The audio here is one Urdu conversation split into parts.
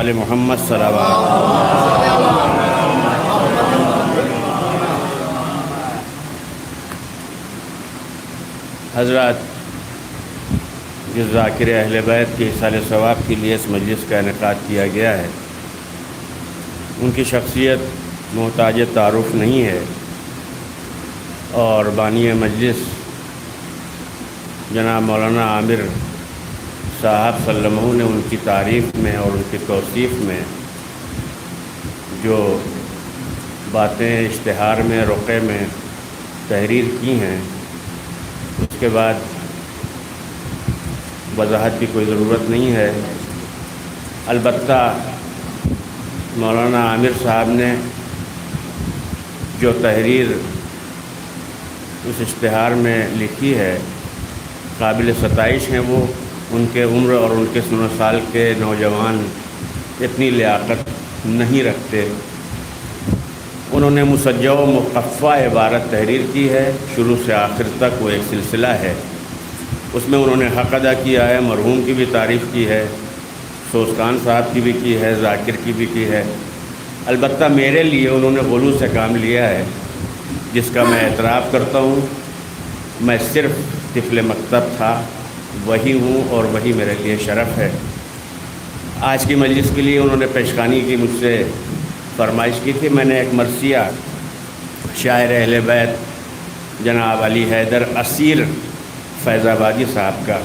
علی محمد صلوات۔ حضرات، جس ذاکر اہل بیت کے ایصال ثواب کے لیے اس مجلس کا انعقاد کیا گیا ہے، ان کی شخصیت محتاج تعارف نہیں ہے، اور بانی مجلس جناب مولانا عامر صاحب صلی اللہ علیہ وسلم نے ان کی تعریف میں اور ان کی توصیف میں جو باتیں اشتہار میں رقعے میں تحریر کی ہیں، اس کے بعد وضاحت کی کوئی ضرورت نہیں ہے۔ البتہ مولانا عامر صاحب نے جو تحریر اس اشتہار میں لکھی ہے قابل ستائش ہیں۔ وہ ان کے عمر اور ان کے سن و سال کے نوجوان اتنی لیاقت نہیں رکھتے۔ انہوں نے مسجع و مقفع عبارت تحریر کی ہے، شروع سے آخر تک وہ ایک سلسلہ ہے۔ اس میں انہوں نے حق ادا کیا ہے، مرحوم کی بھی تعریف کی ہے، سوزکان صاحب کی بھی کی ہے، ذاکر کی بھی کی ہے۔ البتہ میرے لیے انہوں نے غلو سے کام لیا ہے، جس کا میں اعتراف کرتا ہوں۔ میں صرف طفل مکتب تھا، وہی ہوں اور وہی میرے لیے شرف ہے۔ آج کی مجلس کے لیے انہوں نے پیشخانی کی، مجھ سے فرمائش کی تھی۔ میں نے ایک مرثیہ شاعر اہل بیت جناب علی حیدر اسیر فیض آبادی صاحب کا،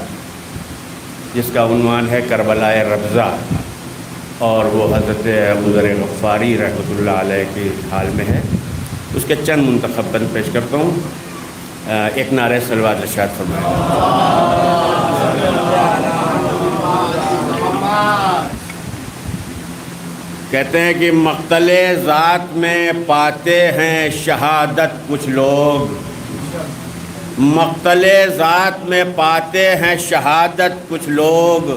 جس کا عنوان ہے کربلائے ربضہ، اور وہ حضرت ابو ذر غفاری رحمۃ اللہ علیہ کے حال میں ہے، اس کے چند منتخب بند پیش کرتا ہوں۔ ایک نعرہ صلوات ارشاد فرمائیں۔ کہتے ہیں کہ مقتل ذات میں پاتے ہیں شہادت کچھ لوگ، مقتل ذات میں پاتے ہیں شہادت کچھ لوگ،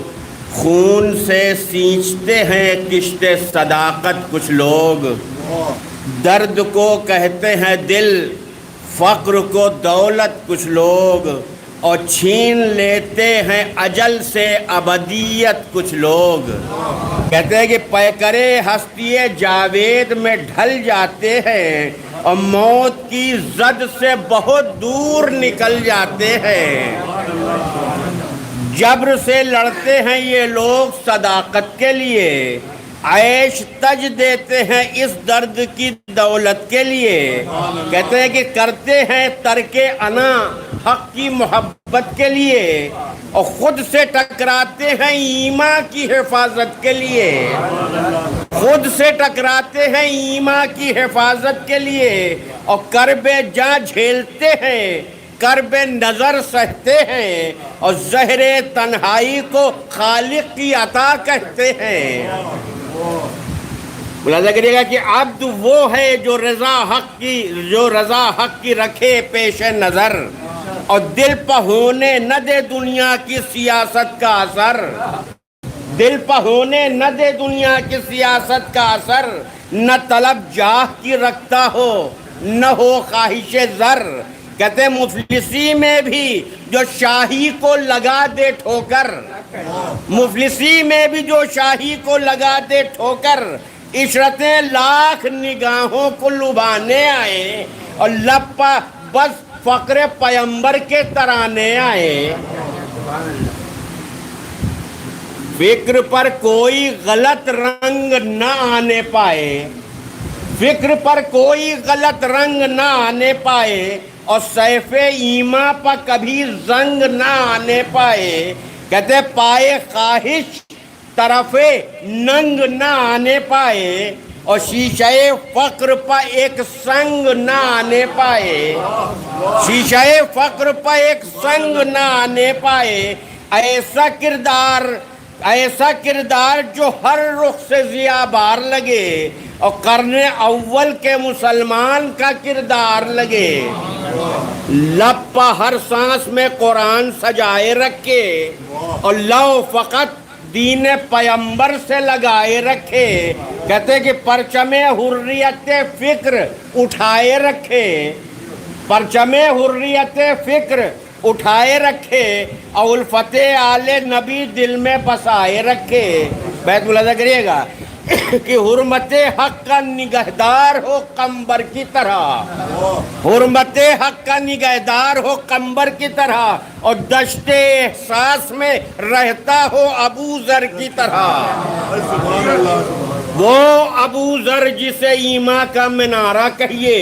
خون سے سینچتے ہیں کشت صداقت کچھ لوگ، درد کو کہتے ہیں دل، فقر کو دولت کچھ لوگ، اور چھین لیتے ہیں اجل سے ابدیت کچھ لوگ۔ کہتے ہیں کہ پیکرے ہستی جاوید میں ڈھل جاتے ہیں، اور موت کی زد سے بہت دور نکل جاتے ہیں۔ جبر سے لڑتے ہیں یہ لوگ صداقت کے لیے، عیش تج دیتے ہیں اس درد کی دولت کے لیے۔ کہتے ہیں کہ کرتے ہیں ترک انا حق کی محبت کے لیے، اور خود سے ٹکراتے ہیں ایمان کی حفاظت کے لیے، خود سے ٹکراتے ہیں ایمان کی حفاظت کے لیے، اور کرب جاں جھیلتے ہیں، کرب نظر سہتے ہیں، اور زہر تنہائی کو خالق کی عطا کہتے ہیں۔ ملاحظہ کریے گا کہ عبد وہ ہے جو رضا حق کی رکھے پیش نظر، اور دل پہ ہونے نہ دے دنیا کی سیاست کا اثر، دل پہ ہونے نہ دے دنیا کی سیاست کا اثر، نہ طلب جاہ کی رکھتا ہو نہ ہو خواہش زر۔ کہتے ہیں مفلسی میں بھی جو شاہی کو لگا دے ٹھوکر، مفلسی میں بھی جو شاہی کو لگا دے ٹھوکر، عشرتیں لاکھ نگاہوں کو لبانے آئے، اور لب پہ بس فقر پیمبر کے ترانے آئے۔ فکر پر کوئی غلط رنگ نہ آنے پائے، فکر پر کوئی غلط رنگ نہ آنے پائے، اور سیف ایمان پر کبھی زنگ نہ آنے پائے۔ کہتے پائے خواہش طرف ننگ نہ آنے پائے، اور شیشہ فقر پر ایک سنگ نہ آنے پائے، شیشہ فقر پر ایک سنگ نہ آنے پائے۔ ایسا کردار جو ہر رخ سے ضیاء بار لگے، اور قرن اول کے مسلمان کا کردار لگے، لب پہ ہر سانس میں قرآن سجائے رکھے، اور لو فقط دین پیمبر سے لگائے رکھے۔ کہتے کہ پرچم حریت فکر اٹھائے رکھے، پرچم حریت فکر اٹھائے رکھے، اور الفت آل نبی دل میں بسائے رکھے۔ بیت ملاحظہ کریے گا کہ حرمت حق کا نگہدار ہو قمبر کی طرح، حرمت حق کا نگہدار ہو قمبر کی طرح، اور دشت احساس میں رہتا ہو ابو ذر کی طرح۔ وہ ابو ذر جسے ایمان کا منارہ کہیے،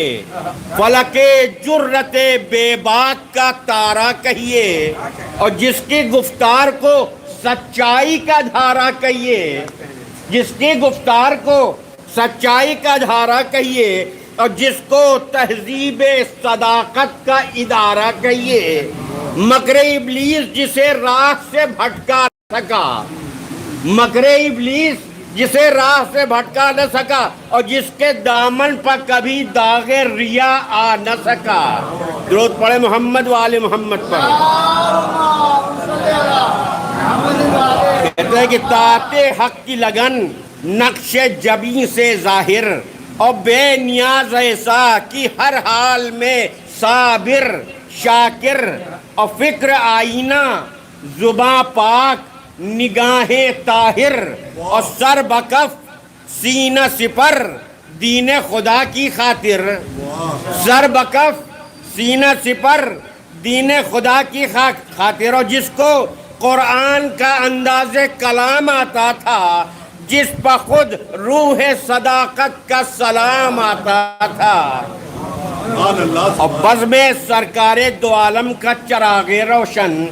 فلک جرت بے باک کا تارہ کہیے، اور جس کی گفتار کو سچائی کا دھارا کہیے، جس کی گفتار کو سچائی کا دھارا کہیے، اور جس کو تہذیب صداقت کا ادارہ کہیے، مکر ابلیس جسے راہ سے بھٹکا نہ سکا، مکر ابلیس جسے راہ سے بھٹکا نہ سکا، اور جس کے دامن پر کبھی داغ ریا آ نہ سکا۔ درود پڑھے محمد و آل محمد پر۔ کہتے ہیں کہ طاعت حق کی لگن نقش جبیں سے ظاہر، اور بے نیاز ایسا کہ ہر حال میں صابر شاکر، اور فکر آئینہ زباں پاک نگاہیں طاہر، اور سر بکف سینہ سپر دین خدا کی خاطر، سر بکف سینہ سپر دین خدا کی خاطر، اور جس کو قرآن کا انداز کلام آتا تھا، جس پر خود روح صداقت کا سلام آتا تھا، اور بزم سرکار دو عالم کا چراغ روشن،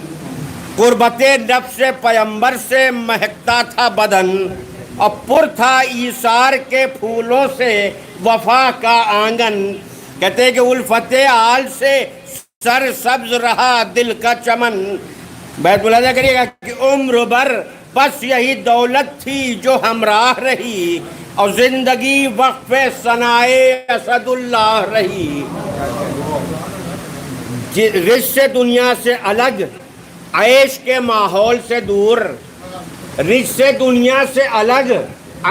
قربت نفس پیمبر سے مہکتا تھا بدن، اور پر تھا ایثار کے پھولوں سے وفا کا آنگن۔ کہتے ہیں کہ الفت آل سے سر سبز رہا دل کا چمن۔ بیت ملاحظہ کریے گا کہ عمر بھر بس یہی دولت تھی جو ہمراہ رہی، اور زندگی وقف ثنائے اسد اللہ رہی۔ رزق سے دنیا سے الگ، عیش کے ماحول سے دور، رزق سے دنیا سے الگ،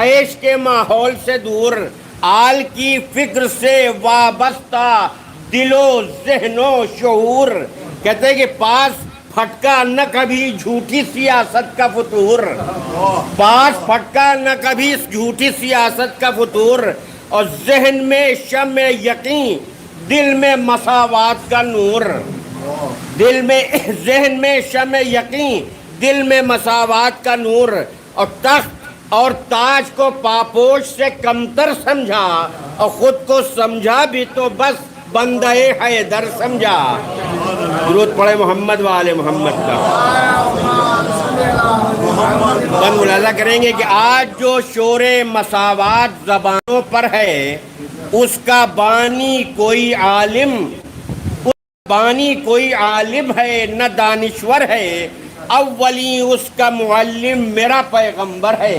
عیش کے ماحول سے دور، آل کی فکر سے وابستہ دل و ذہن و شعور۔ کہتے ہیں کہ پاس پھٹکا نہ کبھی جھوٹی سیاست کا فتور، پاس پھٹکا نہ کبھی جھوٹی سیاست کا فتور، اور ذہن میں شمع یقین دل میں مساوات کا نور، دل میں ذہن میں شمع یقین دل میں مساوات کا نور، اور تخت اور تاج کو پاپوش سے کمتر سمجھا، اور خود کو سمجھا بھی تو بس بندہ حیدر سمجھا۔ درود پڑھے محمد و آل محمد کا۔ بند ملاحظہ کریں گے کہ آج جو شور مساوات زبانوں پر ہے، اس کا بانی کوئی عالم ہے نہ دانشور ہے، اولی اس کا معلم میرا پیغمبر ہے،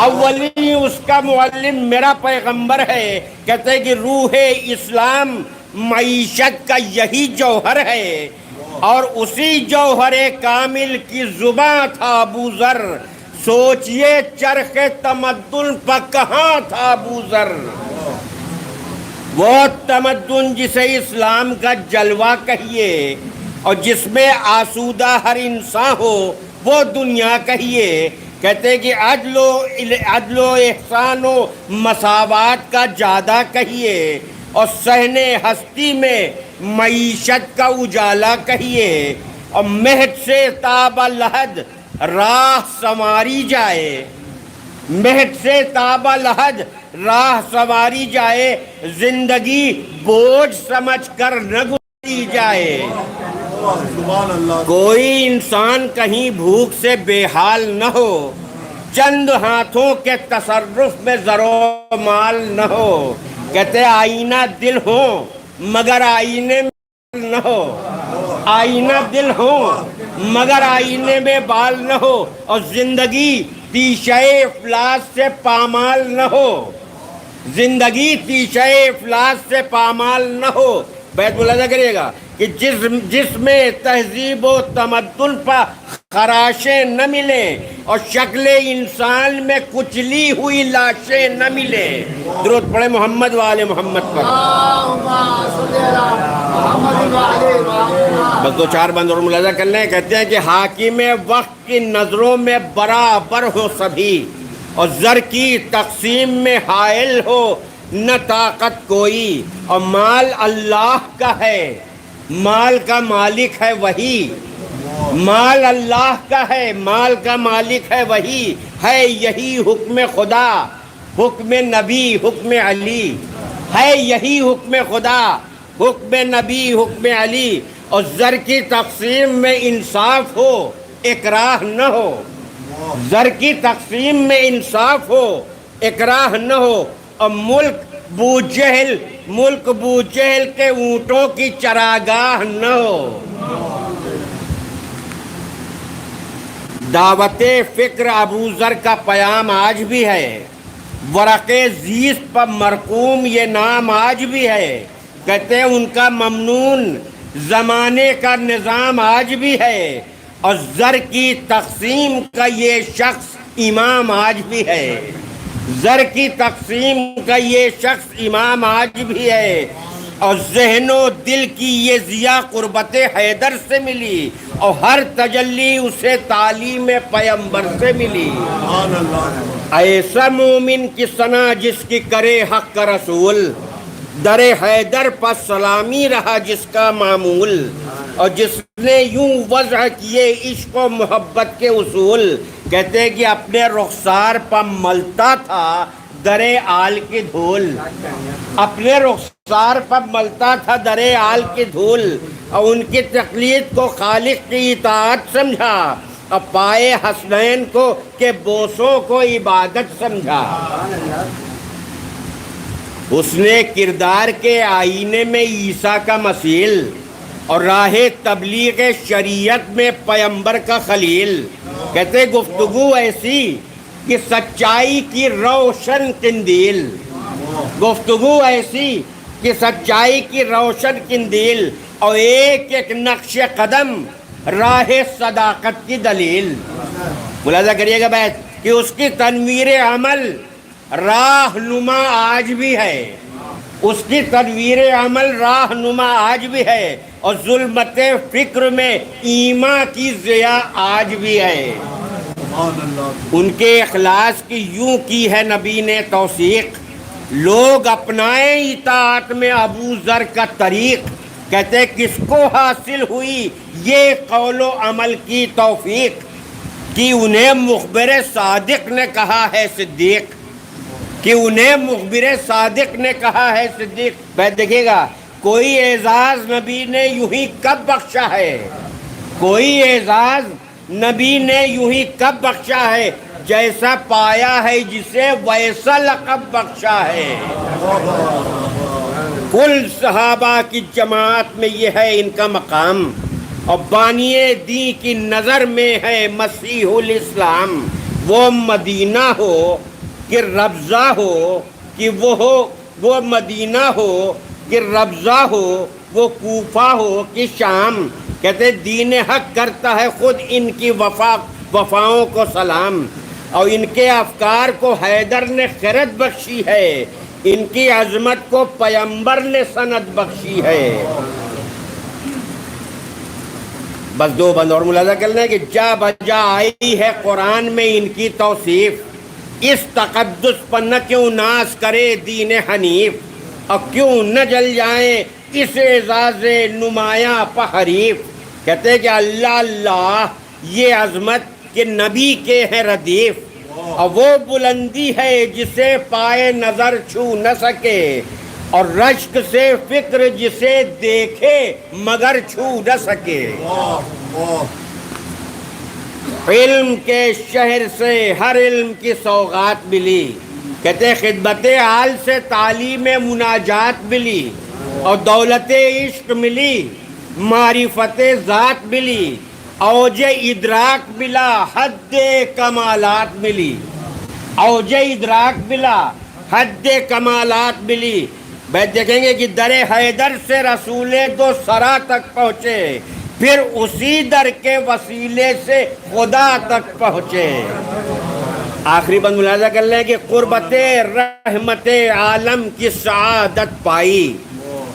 اولی اس کا معلم میرا پیغمبر ہے۔ کہتے ہیں کہ روح اسلام معیشت کا یہی جوہر ہے، اور اسی جوہر کامل کی زباں تھا ابو ذر، سوچئے چرخ تمدن پر کہاں تھا ابو ذر۔ وہ تمدن جسے اسلام کا جلوہ کہیے، اور جس میں آسودہ ہر انسان ہو، وہ دنیا کہیے۔ کہتے ہیں کہ عدل و احسان و مساوات کا جادہ کہیے، اور صحن ہستی میں معیشت کا اجالا کہیے، اور مہد سے تاب لحد راہ سنواری جائے، مہد سے تاب لحد راہ سنواری جائے، زندگی بوجھ سمجھ کر نہ گزاری جائے۔ کوئی انسان کہیں بھوک سے بے حال نہ ہو، چند ہاتھوں کے تصرف میں زر و مال نہ ہو۔ کہتے آئینہ دل ہو مگر آئینے میں بال نہ ہو، آئینہ دل ہو مگر آئینے میں بال نہ ہو، اور زندگی تیشہ افلاس سے پامال نہ ہو، زندگی تیشہ افلاس سے پامال نہ ہو۔ بیت ملاحظہ کریے گا کہ جس میں تہذیب و تمدن پر خراشیں نہ ملیں اور شکل انسان میں کچلی ہوئی لاشیں نہ ملیں۔ درود پڑھے محمد وآل محمد پر۔ بس دو چار بند اور ملاحظہ کر لیں، کہتے ہیں کہ حاکم وقت کی نظروں میں برابر ہو سبھی، اور زر کی تقسیم میں حائل ہو نہ طاقت کوئی، اور مال اللہ کا ہے، مال کا مالک ہے وہی، مال اللہ کا ہے، مال کا مالک ہے وہی، ہے یہی حکم خدا، حکم نبی، حکم علی، ہے یہی حکم خدا، حکم نبی، حکم علی، اور زر کی تقسیم میں انصاف ہو، اکراہ نہ ہو، زر کی تقسیم میں انصاف ہو، اکراہ نہ ہو، اور ملک بو جہل کے اونٹوں کی چراگاہ نہ ہو۔ دعوت فکر ابو ذر کا پیام آج بھی ہے، ورق زیست پر مرقوم یہ نام آج بھی ہے، کہتے ہیں ان کا ممنون زمانے کا نظام آج بھی ہے، اور زر کی تقسیم کا یہ شخص امام آج بھی ہے، زر کی تقسیم کا یہ شخص امام آج بھی ہے، اور ذہن و دل کی یہ ضیاء قربت حیدر سے ملی، اور ہر تجلی اسے تعلیم پیمبر سے ملی۔ ایسا مومن کی ثنا جس کی کرے حق کا رسول، در حیدر پر سلامی رہا جس کا معمول، اور جس نے یوں وضع کیے عشق و محبت کے اصول، کہتے ہیں کہ اپنے رخسار پر ملتا تھا در آل کی دھول، اپنے رخسار پر ملتا تھا در آل کی دھول، اور ان کی تقلید کو خالق کی اطاعت سمجھا، اور پائے حسنین کو کہ بوسوں کو عبادت سمجھا۔ اس نے کردار کے آئینے میں عیسیٰ کا مثیل، اور راہ تبلیغ شریعت میں پیمبر کا خلیل، کہتے گفتگو ایسی کہ سچائی کی روشن قندیل، گفتگو ایسی کہ سچائی کی روشن قندیل، اور ایک ایک نقش قدم راہ صداقت کی دلیل۔ ملاحظہ کریے گا بیت کہ اس کی تنویر عمل راہ نما آج بھی ہے، اس کی تنویر عمل راہ نما آج بھی ہے، اور ظلمت فکر میں ایمان کی ضیاء آج بھی ہے۔ ان کے اخلاص کی یوں کی ہے نبی نے توثیق، لوگ اپنائیں اطاعت میں ابو ذر کا طریق، کہتے کس کو حاصل ہوئی یہ قول و عمل کی توفیق، کہ انہیں مخبر صادق نے کہا ہے صدیق، کہ انہیں مخبر صادق نے کہا ہے صدیق۔ بیت دیکھیے گا، کوئی اعزاز نبی نے یوں ہی کب بخشا ہے، کوئی اعزاز نبی نے یوں ہی کب بخشا ہے، جیسا پایا ہے جسے ویسا لقب بخشا ہے۔ کل صحابہ کی جماعت میں یہ ہے ان کا مقام، اور بانی دین کی نظر میں ہے مسیح الاسلام، وہ مدینہ ہو کہ ربضہ ہو، کہ وہ مدینہ ہو کہ ربضہ ہو، وہ کوفہ ہو کہ شام، کہتے دین حق کرتا ہے خود ان کی وفاؤں کو سلام، اور ان کے افکار کو حیدر نے خیرت بخشی ہے، ان کی عظمت کو پیمبر نے سند بخشی ہے۔ بس دو بند اور ملاحظہ کر لیں کہ جا بجا آئی ہے قرآن میں ان کی توصیف، اس تقدس پر نہ کیوں ناز کرے دین حنیف، اور کیوں نہ جل جائیں اس اعزاز نمایاں پہ حریف، کہتے کہ اللہ اللہ یہ عظمت کہ نبی کے ہیں ردیف، اور وہ بلندی ہے جسے پائے نظر چھو نہ سکے، اور رشک سے فکر جسے دیکھے مگر چھو نہ سکے۔ علم کے شہر سے ہر علم کی سوغات ملی، کہتے خدمت آل سے تعلیم مناجات ملی، اور دولت عشق ملی، معرفت ذات ملی، اوج ادراک ملا، حد کمالات ملی، اوج ادراک ملا، حد کمالات ملی۔ بیت دیکھیں گے کہ در حیدر سے رسول دو سرا تک پہنچے، پھر اسی در کے وسیلے سے خدا تک پہنچے۔ آخری بند ملاحظہ کر لیں کہ قربت رحمت عالم کی سعادت پائی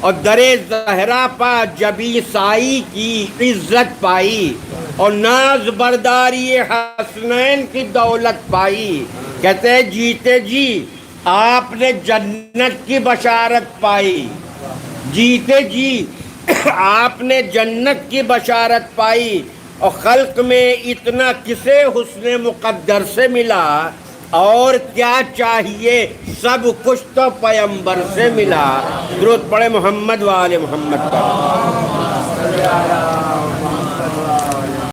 اور در زہرا پا جبی سائی کی عزت پائی اور ناز برداری حسنین کی دولت پائی۔ کہتے ہیں جیتے جی آپ نے جنت کی بشارت پائی، جیتے جی آپ نے جنت کی بشارت پائی، اور خلق میں اتنا کسے حسن مقدر سے ملا، اور کیا چاہیے سب کچھ تو پیمبر سے ملا۔ درود پڑھے محمد و آل محمد پر۔